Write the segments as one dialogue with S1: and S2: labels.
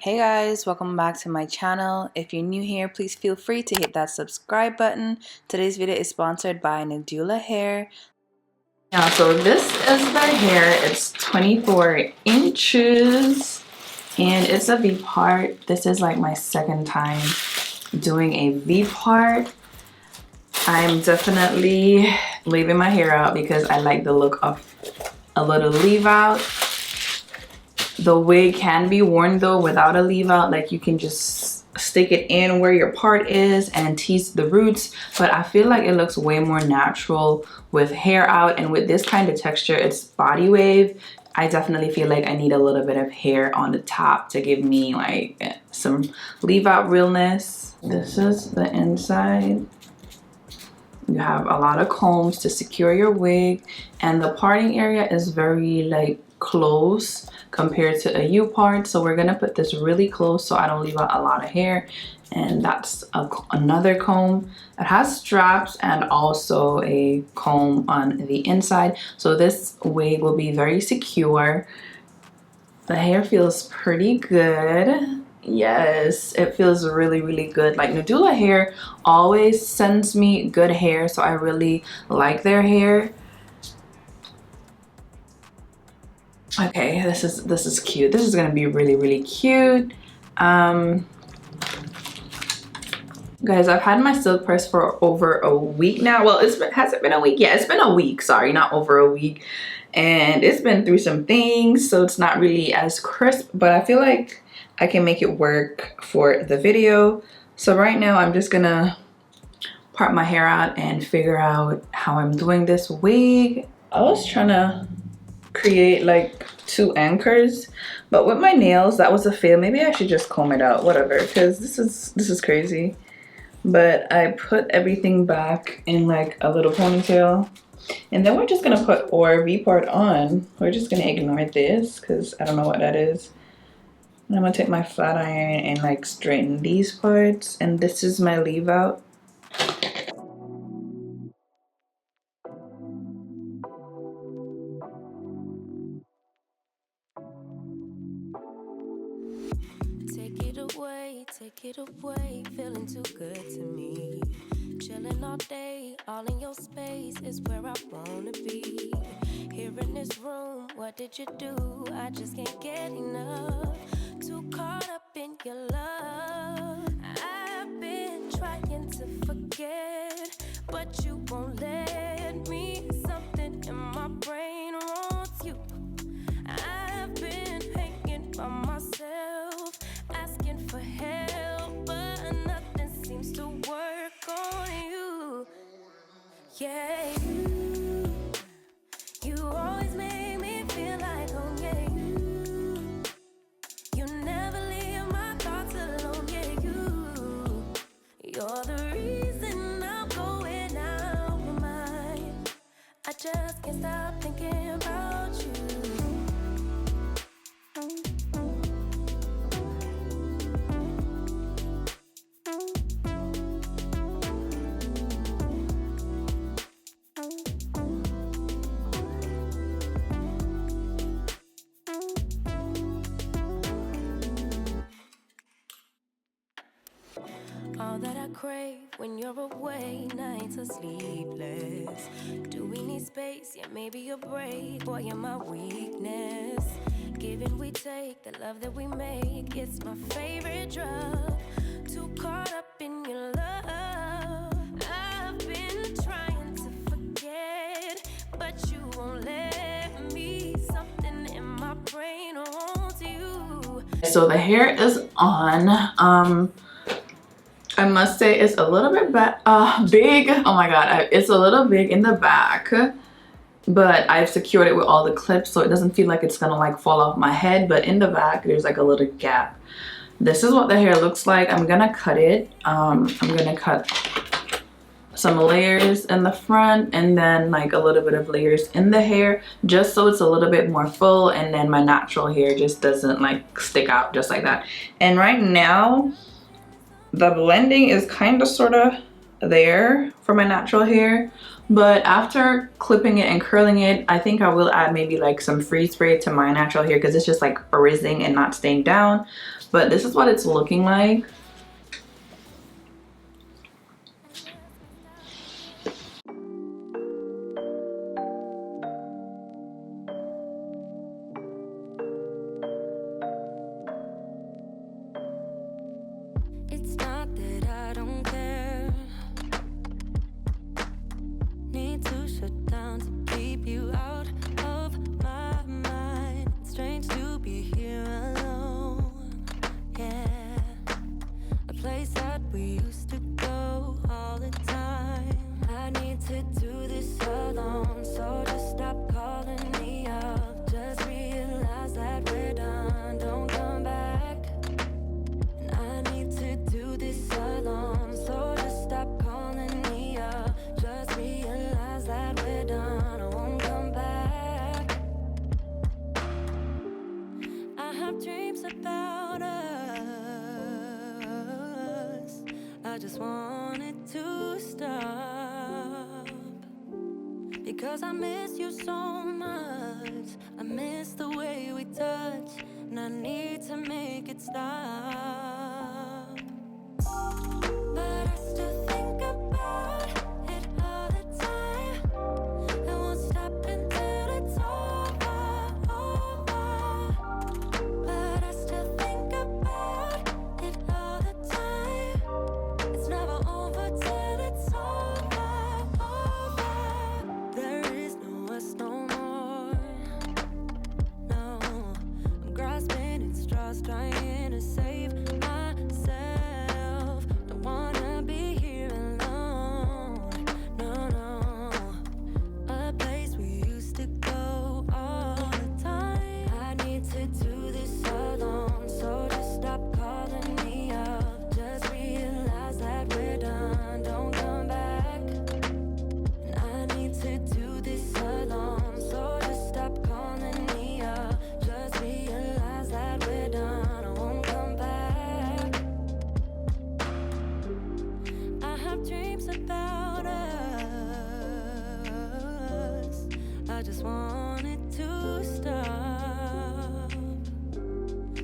S1: Hey guys, welcome back to my channel. If you're new here, please feel free to hit that subscribe button. Today's video is sponsored by NadulaHair. Yeah, so this is the hair. It's 24 inches and it's a V part. This is like my second time doing a V part. I'm definitely leaving my hair out because I like the look of a little leave out. The wig can be worn though without a leave out, like you can just stick it in where your part is and tease the roots, but I feel like it looks way more natural with hair out, and with this kind of texture, it's Bodywave. I definitely feel like I need a little bit of hair on the top to give me like some leave out realness. This is the inside. You have a lot of combs to secure your wig, and the parting area is very like close compared to a U part, so we're gonna put this really close so I don't leave out a lot of hair. And that's another comb that has straps and also a comb on the inside, so this wig will be very secure. The hair feels pretty good. Yes, it feels really good. Like NadulaHair always sends me good hair, so I really like their hair. Okay, this is cute. This is gonna be really cute. Guys, I've had my silk press for over a week now. Well, has it been a week? Yeah, it's been a week. Sorry, not over a week. And it's been through some things, so it's not really as crisp, but I feel like I can make it work for the video. So right now I'm just gonna part my hair out and figure out how I'm doing this wig. I was trying to create like 2 anchors, but with my nails that was a fail. Maybe I should just comb it out, whatever, because this is crazy. But I put everything back in like a little ponytail, and then we're just gonna put our V part on. We're just gonna ignore this because I don't know what that is. And I'm gonna take my flat iron and like straighten these parts, and this is my leave out.
S2: Take it away, feeling too good to me. Chilling all day, all in your space is where I wanna be. Here in this room, what did you do? I just can't get enough. Too caught up in your love. I've been trying to forget, but you won't let me. Something in my brain wants you. I've been hanging by myself, asking for help, but nothing seems to work on you. Yeah, you always make me feel like home. Yeah, you never leave my thoughts alone. Yeah, you're the reason I'm going out of my mind. I just can't stop thinking about you. All that I crave when you're away, nights are sleepless. Do we need space? Yeah, maybe a break. Boy, you're my weakness. Give and we take, the love that we make, it's my favorite drug. Too caught up in your love. I've been trying to forget, but you won't let me. Something in my brain wants you.
S1: So the hair is on. I must say it's a little bit big. Oh my god, it's a little big in the back, but I've secured it with all the clips so it doesn't feel like it's gonna like fall off my head, but in the back there's like a little gap. This is what the hair looks like. I'm gonna cut it. I'm gonna cut some layers in the front and then like a little bit of layers in the hair, just so it's a little bit more full, and then my natural hair just doesn't like stick out just like that. And right now the blending is kind of sort of there for my natural hair, But after clipping it and curling it, I think I will add maybe like some free spray to my natural hair because it's just like frizzing and not staying down. But this is what it's looking like.
S2: It's not that I don't care. Need to shut down to keep you out of my mind. It's strange to be here alone. Yeah, a place that we used to go all the time. I need to do this alone, so just stop calling me up. Just realize that we're done. Don't come back. And I need to do this alone, so just stop calling me up. Just realize that we're done. I won't come back. I have dreams about us. I just want it to stop, because I miss you so much. I miss the way we touch, and I need to make it stop. But I still think about it all the time. I won't stop until it's over, over. But I still think about it all the time. It's never over till it's over, over. There is no us no more. No, I'm grasping at straws, trying to save myself. Don't wanna be here alone. No, no. A place we used to go all the time. I need to do this alone, so just stop calling me up. Just realize that we're done. Don't come back. And I need to do this alone, so just stop calling me up. Just realize that we're done. I won't come back. I have dreams about us. I just want it to stop,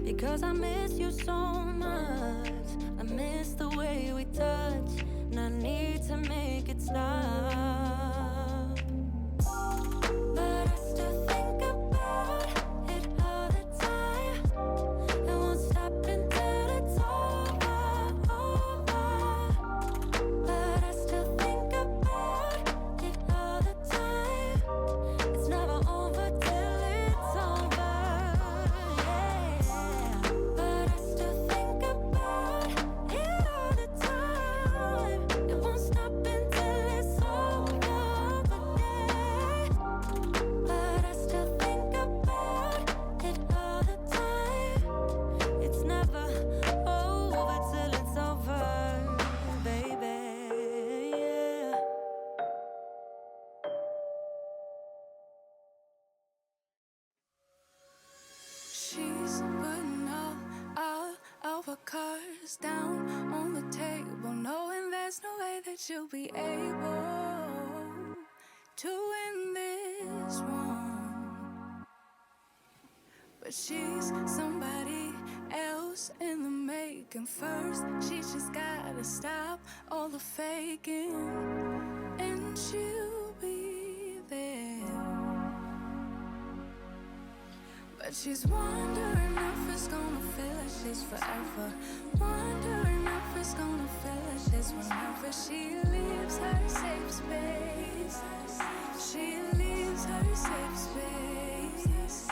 S2: because I miss you so much. I miss the way we touch, and I need to make it stop. But I still think about it all the time. I won't stop until it's over, over. But I still think about it all the time. It's never over till it's over, yeah. But I still think about it all the time. It won't stop until it's over, yeah. But I still think about it all the time. It's never over till it's over, baby, yeah. She's putting all of her cards down on the table, knowing there's no way that you'll be able to win this one. But she's somebody else in the making. First, she just gotta stop all the faking, and she'll be there. But she's wondering if it's gonna feel like this forever. Wondering if it's gonna feel like this whenever she leaves her safe space. She leaves her safe space.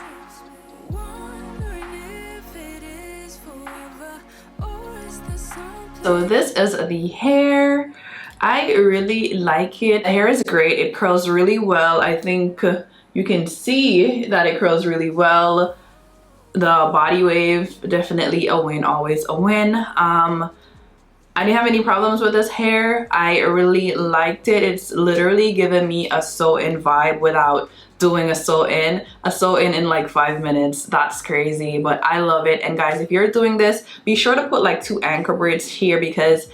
S2: Wondering if it is forever, or is there something.
S1: So this is the hair. I really like it. The hair is great. It curls really well. I think you can see that it curls really well. The Bodywave, definitely a win, always a win. I didn't have any problems with this hair. I really liked it. It's literally given me a sew-in vibe without doing a sew-in. A sew-in in like 5 minutes. That's crazy, but I love it. And guys, if you're doing this, be sure to put like 2 anchor braids here, because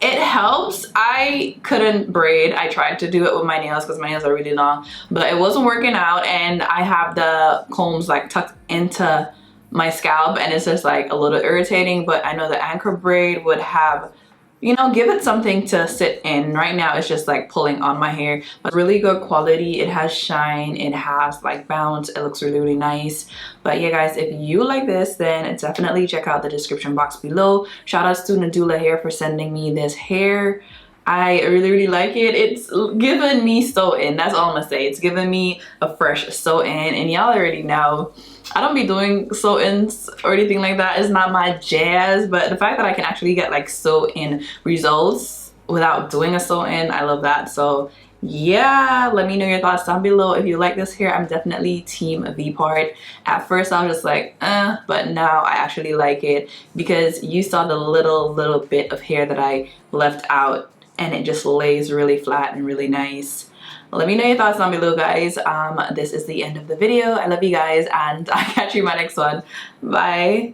S1: It helps. I couldn't braid. I tried to do it with my nails because my nails are really long, but it wasn't working out, and I have the combs like tucked into my scalp and it's just like a little irritating. But I know the anchor braid would have, you know, give it something to sit in. Right now it's just like pulling on my hair, but really good quality. It has shine, it has like bounce, it looks really, really nice. But yeah guys, if you like this, then definitely check out the description box below. Shout outs to NadulaHair for sending me this hair. I really, really like it. It's given me sew-in, that's all I'm gonna say. It's given me a fresh sew-in, and y'all already know I don't be doing sew-ins or anything like that. It's not my jazz, but the fact that I can actually get like sew-in results without doing a sew-in, I love that. So yeah, let me know your thoughts down below. If you like this hair, I'm definitely team V part. At first I was just like but now I actually like it because you saw the little bit of hair that I left out, and it just lays really flat and really nice. Let me know your thoughts down below, guys. This is the end of the video. I love you guys, and I'll catch you in my next one. Bye.